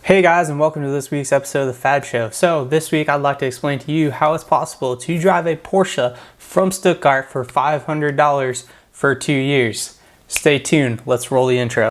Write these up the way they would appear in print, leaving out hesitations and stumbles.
Hey guys, and welcome to this week's episode of The Fad Show. So this week I'd like to explain to you how it's possible to drive a Porsche from Stuttgart for $500 for 2 years. Stay tuned, let's roll the intro.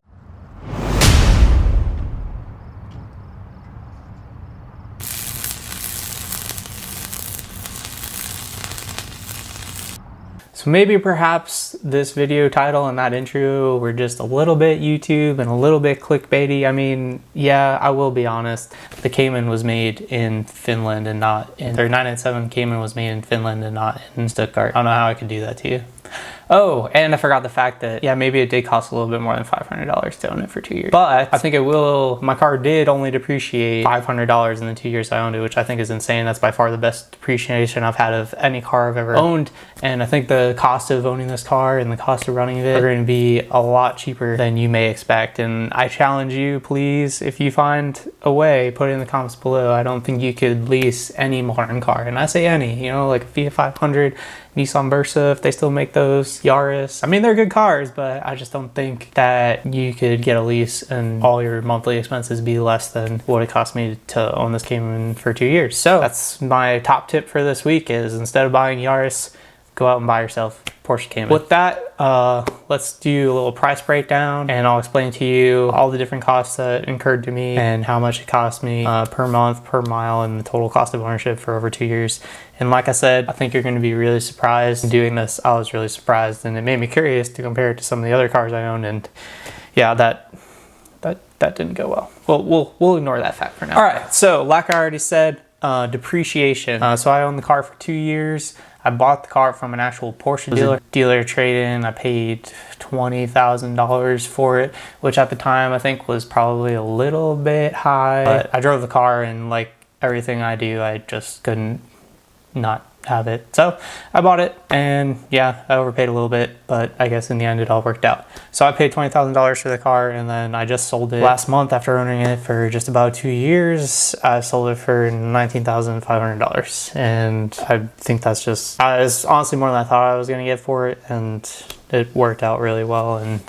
So maybe perhaps this video title and that intro were just a little bit YouTube and a little bit clickbaity. I mean, yeah, I will be honest. The Cayman was made in Finland and not in... Their 997 Cayman was made in Finland and not in Stuttgart. I don't know how I could do that to you. Oh, and I forgot the fact that, yeah, maybe it did cost a little bit more than $500 to own it for 2 years. But I think it will, my car did only depreciate $500 in the 2 years I owned it, which I think is insane. That's by far the best depreciation I've had of any car I've ever owned. And I think the cost of owning this car and the cost of running it are going to be a lot cheaper than you may expect. And I challenge you, please, if you find a way, put it in the comments below. I don't think you could lease any modern car. And I say any, you know, like a Fiat 500, Nissan Versa, if they still make those, Yaris. I mean, they're good cars, but I just don't think that you could get a lease and all your monthly expenses be less than what it cost me to own this Cayman for 2 years. So that's my top tip for this week is instead of buying Yaris, go out and buy yourself Porsche Cayman. With that, let's do a little price breakdown and I'll explain to you all the different costs that incurred to me and how much it cost me per month, per mile, and the total cost of ownership for over 2 years. And like I said, I think you're going to be really surprised. Doing this, I was really surprised and it made me curious to compare it to some of the other cars I owned, and yeah, that didn't go well. Well, we'll ignore that fact for now. All right, so like I already said, depreciation. So I owned the car for 2 years. I bought the car from an actual Porsche dealer trade-in. I paid $20,000 for it, which at the time I think was probably a little bit high. But I drove the car and like everything I do, I just couldn't not have it. So I bought it and yeah, I overpaid a little bit, but I guess in the end it all worked out. So I paid $20,000 for the car and then I just sold it last month after owning it for just about 2 years. I sold it for $19,500 and I think that's just, it's honestly more than I thought I was going to get for it, and it worked out really well and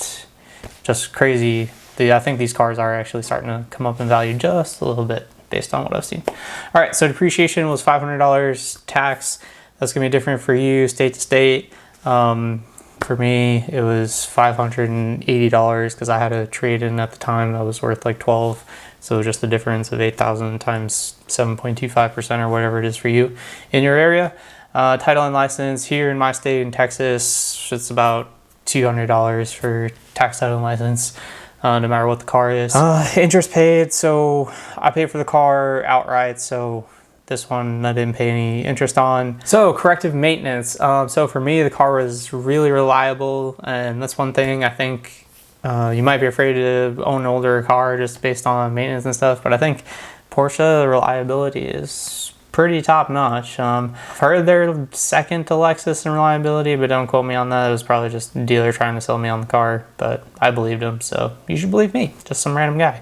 just crazy. I think these cars are actually starting to come up in value just a little bit based on what I've seen. All right, so depreciation was $500. Tax, that's gonna be different for you, state to state. For me, it was $580 because I had a trade-in at the time that was worth like 12. So just the difference of 8,000 times 7.25% or whatever it is for you in your area. Title and license here in my state in Texas, it's about $200 for tax, title, and license. No matter what the car is. Interest paid, so I paid for the car outright, so this one I didn't pay any interest on. So corrective maintenance. So for me, the car was really reliable, and that's one thing I think you might be afraid to own an older car just based on maintenance and stuff, but I think Porsche reliability is pretty top notch. I've heard they're second to Lexus in reliability, but don't quote me on that. It was probably just a dealer trying to sell me on the car, but I believed him, so you should believe me, just some random guy.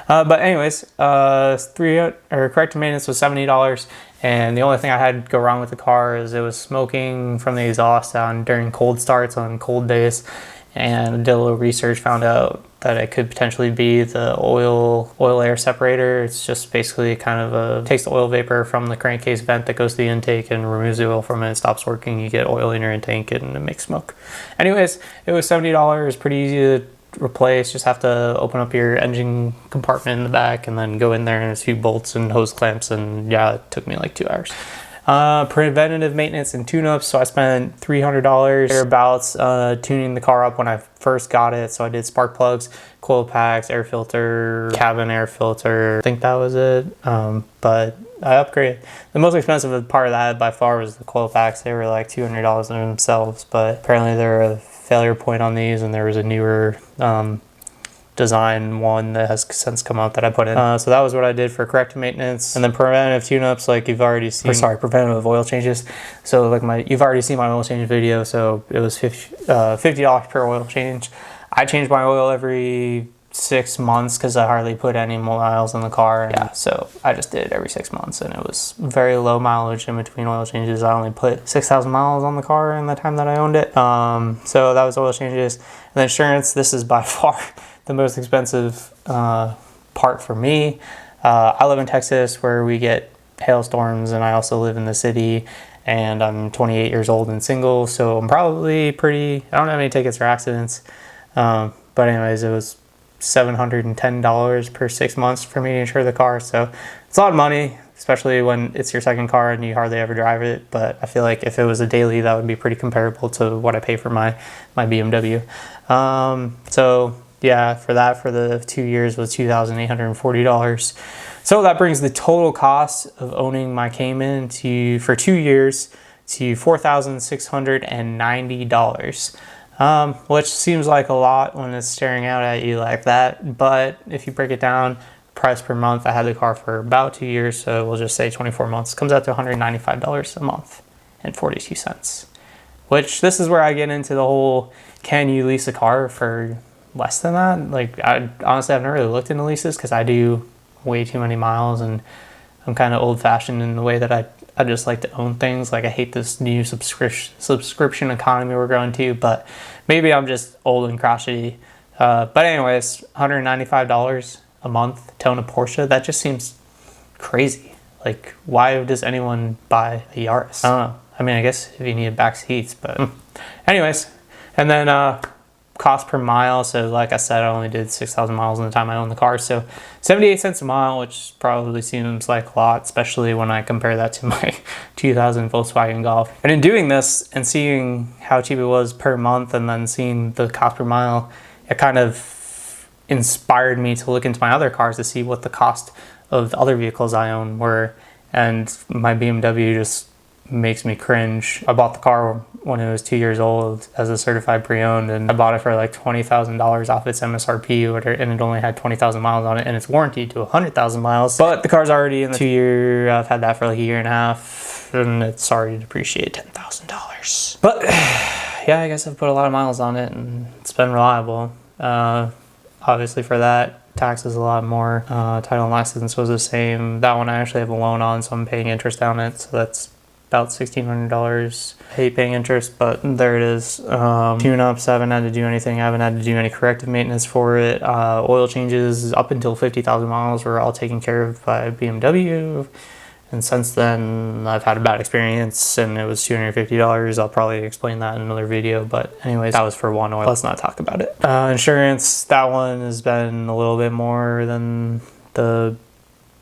But anyways, corrective maintenance was $70, and the only thing I had go wrong with the car is it was smoking from the exhaust during cold starts on cold days, and did a little research, found out that it could potentially be the oil air separator. It's just basically kind of takes the oil vapor from the crankcase vent that goes to the intake and removes the oil from it. It stops working, you get oil in your intake and it makes smoke. Anyways, it was $70, pretty easy to replace. Just have to open up your engine compartment in the back and then go in there and a few bolts and hose clamps, and yeah, it took me like 2 hours. Preventative maintenance and tune-ups, so I spent $300 thereabouts tuning the car up when I first got it. So I did spark plugs, coil packs, air filter, cabin air filter, I think that was it. But I upgraded. The most expensive part of that by far was the coil packs. They were like $200 in themselves, but apparently there were a failure point on these, and there was a newer design one that has since come out that I put in. So that was what I did for corrective maintenance. And then preventative tune-ups, like you've already seen, preventative oil changes. So like you've already seen my oil change video, so it was $50 per oil change. I change my oil every 6 months because I hardly put any miles in the car. Yeah, so I just did it every 6 months, and it was very low mileage in between oil changes. I only put 6,000 miles on the car in the time that I owned it. So that was oil changes. And then insurance, this is by far the most expensive part for me. I live in Texas where we get hailstorms, and I also live in the city, and I'm 28 years old and single, so I'm probably I don't have any tickets or accidents. But anyways, it was $710 per 6 months for me to insure the car. So it's a lot of money, especially when it's your second car and you hardly ever drive it. But I feel like if it was a daily, that would be pretty comparable to what I pay for my BMW. So yeah, for the 2 years was $2,840. So that brings the total cost of owning my Cayman for 2 years to $4,690. Which seems like a lot when it's staring out at you like that. But if you break it down, price per month, I had the car for about 2 years, so we'll just say 24 months. Comes out to $195 a month and 42 cents. Which, this is where I get into the whole, can you lease a car for less than that? Like, honestly, I've never really looked into leases because I do way too many miles, and I'm kind of old-fashioned in the way that I just like to own things. Like, I hate this new subscription economy we're going to, but maybe I'm just old and crotchety. But anyways, $195 a month to own a Porsche, that just seems crazy. Like, why does anyone buy a Yaris? I don't know. I mean, I guess if you need back seats, but anyways. And then cost per mile, so like I said, I only did 6,000 miles in the time I owned the car, so 78 cents a mile, which probably seems like a lot, especially when I compare that to my 2000 Volkswagen Golf. And in doing this and seeing how cheap it was per month, and then seeing the cost per mile, it kind of inspired me to look into my other cars to see what the cost of the other vehicles I own were, and my BMW just makes me cringe. I bought the car when it was 2 years old as a certified pre-owned, and I bought it for like $20,000 off its MSRP, and it only had 20,000 miles on it, and it's warranted to 100,000 miles. But the car's already in the 2 year, I've had that for like a year and a half, and it's already depreciated $10,000. But yeah, I guess I've put a lot of miles on it, and it's been reliable. Obviously for that, tax is a lot more. Title and license was the same. That one I actually have a loan on, so I'm paying interest on it, so that's about $1,600. I hate paying interest, but there it is. Tune-ups, I haven't had to do anything. I haven't had to do any corrective maintenance for it. Oil changes up until 50,000 miles were all taken care of by BMW. And since then, I've had a bad experience, and it was $250. I'll probably explain that in another video. But anyways, that was for one oil. Let's not talk about it. Insurance, that one has been a little bit more than the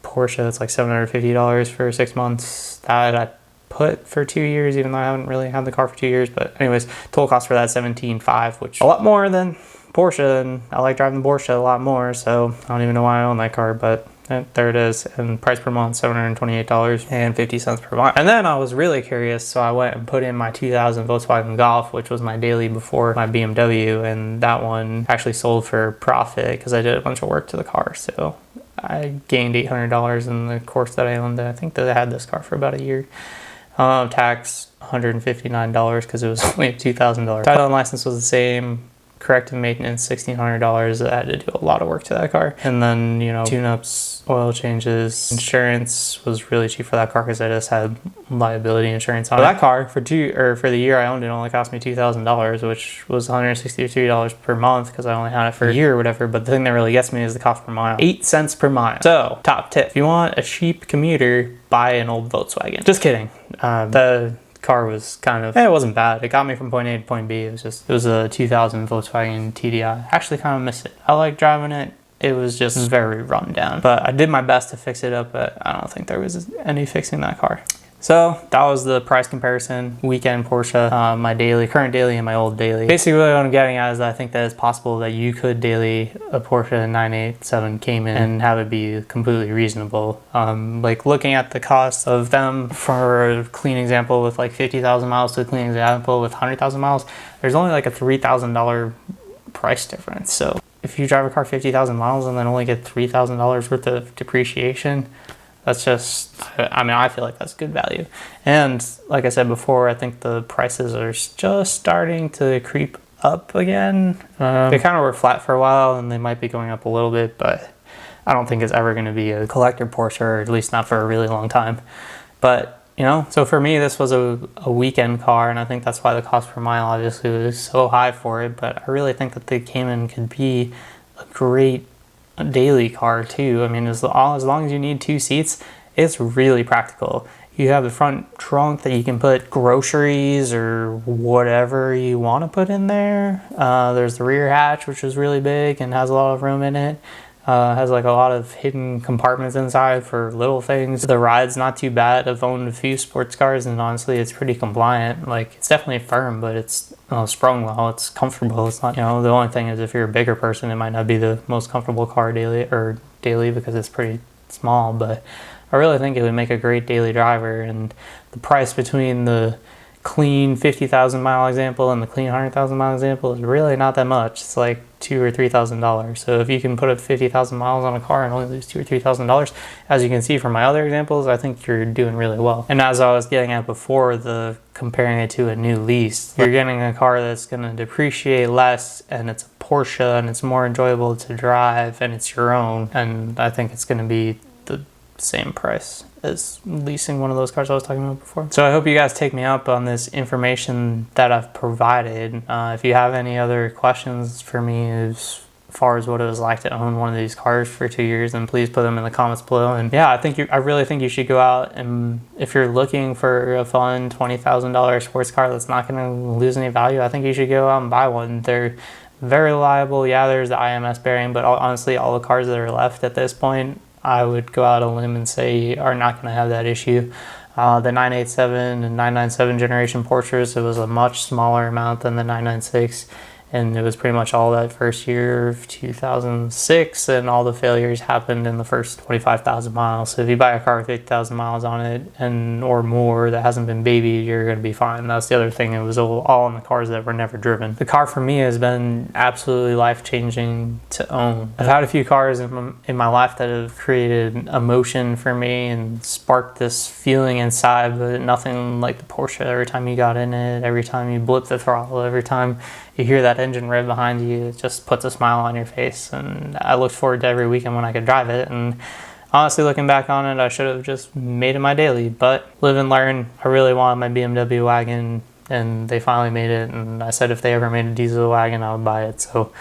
Porsche. It's like $750 for 6 months. That I put for 2 years, even though I haven't really had the car for 2 years. But anyways, total cost for that $17,500, which a lot more than Porsche, and I like driving Porsche a lot more, so I don't even know why I own that car, but there it is. And price per month, $728.50 per month. And then I was really curious, so I went and put in my 2000 Volkswagen Golf, which was my daily before my BMW, and that one actually sold for profit because I did a bunch of work to the car, so I gained $800 in the course that I owned it. I think that I had this car for about a year. Tax $159 because it was only a $2,000. Title and license was the same. Corrective maintenance $1,600. I had to do a lot of work to that car. And then, you know, tune-ups, oil changes, insurance was really cheap for that car because I just had liability insurance on it. That car for the year I owned it only cost me $2,000, which was $163 per month because I only had it for a year or whatever. But the thing that really gets me is the cost per mile, 8 cents per mile. So top tip: if you want a cheap commuter, buy an old Volkswagen. Just kidding. The car was kind of, it wasn't bad. It got me from point A to point B. It was a 2000 Volkswagen TDI. I actually kind of miss it. I like driving it. It was just very run down. But I did my best to fix it up, but I don't think there was any fixing that car. So that was the price comparison, weekend Porsche, my current daily and my old daily. Basically what I'm getting at is that I think that it's possible that you could daily a Porsche 987 Cayman and have it be completely reasonable. Like looking at the cost of them for a clean example with like 50,000 miles to a clean example with 100,000 miles, there's only like a $3,000 price difference. So if you drive a car 50,000 miles and then only get $3,000 worth of depreciation, that's just, I mean, I feel like that's good value. And like I said before, I think the prices are just starting to creep up again. They kind of were flat for a while, and they might be going up a little bit, but I don't think it's ever going to be a collector Porsche, or at least not for a really long time. But, you know, so for me, this was a weekend car, and I think that's why the cost per mile obviously was so high for it. But I really think that the Cayman could be a great daily car too. I mean, as long as you need 2 seats, it's really practical. You have the front trunk that you can put groceries or whatever you want to put in there. There's the rear hatch, which is really big and has a lot of room in it. Has like a lot of hidden compartments inside for little things. The ride's not too bad. I've owned a few sports cars and honestly it's pretty compliant. Like, it's definitely firm, but it's sprung well, it's comfortable. It's not, the only thing is if you're a bigger person, it might not be the most comfortable car daily because it's pretty small, but I really think it would make a great daily driver. And the price between the clean 50,000 mile example and the clean 100,000 mile example is really not that much. It's like $2,000 or $3,000. So if you can put up 50,000 miles on a car and only lose $2,000 or $3,000, as you can see from my other examples, I think you're doing really well. And as I was getting at before, comparing it to a new lease, you're getting a car that's going to depreciate less, and it's a Porsche, and it's more enjoyable to drive, and it's your own. And I think it's going to be the same price as leasing one of those cars I was talking about before. So I hope you guys take me up on this information that I've provided. If you have any other questions for me as far as what it was like to own one of these cars for 2 years, then please put them in the comments below. And yeah, I really think you should go out, and if you're looking for a fun $20,000 sports car that's not going to lose any value, I think you should go out and buy one. They're very reliable. Yeah, there's the IMS bearing, but honestly, all the cars that are left at this point, I would go out on a limb and say are not going to have that issue. The 987 and 997 generation Porsches, it was a much smaller amount than the 996, and it was pretty much all that first year of 2006, and all the failures happened in the first 25,000 miles. So if you buy a car with 50,000 miles on it or more that hasn't been babied, you're going to be fine. That's the other thing. It was all in the cars that were never driven. The car for me has been absolutely life-changing to own. I've had a few cars in my life that have created emotion for me and sparked this feeling inside, but nothing like the Porsche. Every time you got in it, every time you blip the throttle, every time you hear that engine rev behind you, it just puts a smile on your face. And I looked forward to every weekend when I could drive it. And honestly, looking back on it, I should have just made it my daily, but live and learn. I really wanted my BMW wagon, and they finally made it. And I said if they ever made a diesel wagon, I would buy it. So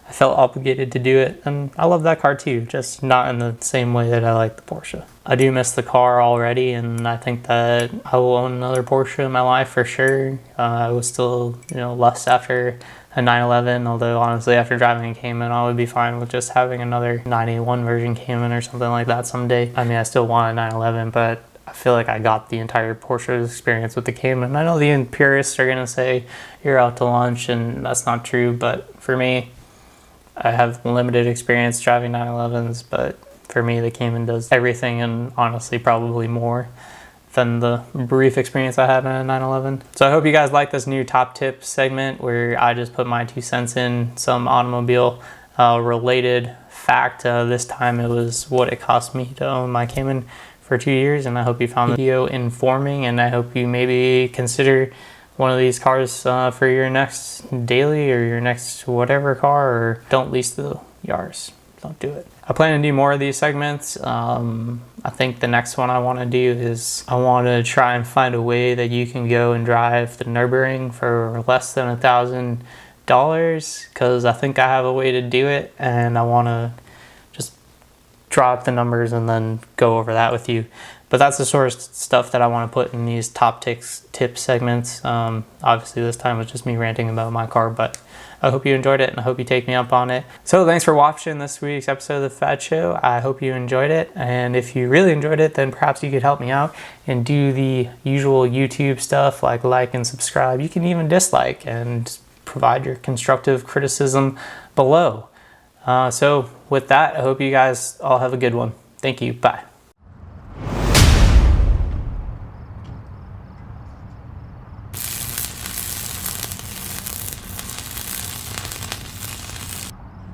I felt obligated to do it, and I love that car too, just not in the same way that I like the Porsche. I do miss the car already, and I think that I will own another Porsche in my life for sure. I was still, lust after a 911, although honestly after driving a Cayman, I would be fine with just having another 981 version Cayman or something like that someday. I mean, I still want a 911, but I feel like I got the entire Porsche experience with the Cayman. I know the purists are going to say you're out to lunch, and that's not true, but for me, I have limited experience driving 911s, but for me, the Cayman does everything, and honestly, probably more than the brief experience I had in a 911. So I hope you guys like this new top tip segment where I just put my 2 cents in some automobile related fact. This time it was what it cost me to own my Cayman for 2 years, and I hope you found the video informing, and I hope you maybe consider one of these cars for your next daily or your next whatever car, or don't lease the Yaris. Don't do it. I plan to do more of these segments. I think the next one I want to do is I want to try and find a way that you can go and drive the Nürburgring for less than $1,000, because I think I have a way to do it, and I want to just drop the numbers and then go over that with you. But that's the sort of stuff that I want to put in these top tip segments. Obviously this time was just me ranting about my car, but I hope you enjoyed it, and I hope you take me up on it. So thanks for watching this week's episode of The Fad Show. I hope you enjoyed it, and if you really enjoyed it, then perhaps you could help me out and do the usual YouTube stuff like and subscribe. You can even dislike and provide your constructive criticism below. So with that, I hope you guys all have a good one. Thank you. Bye.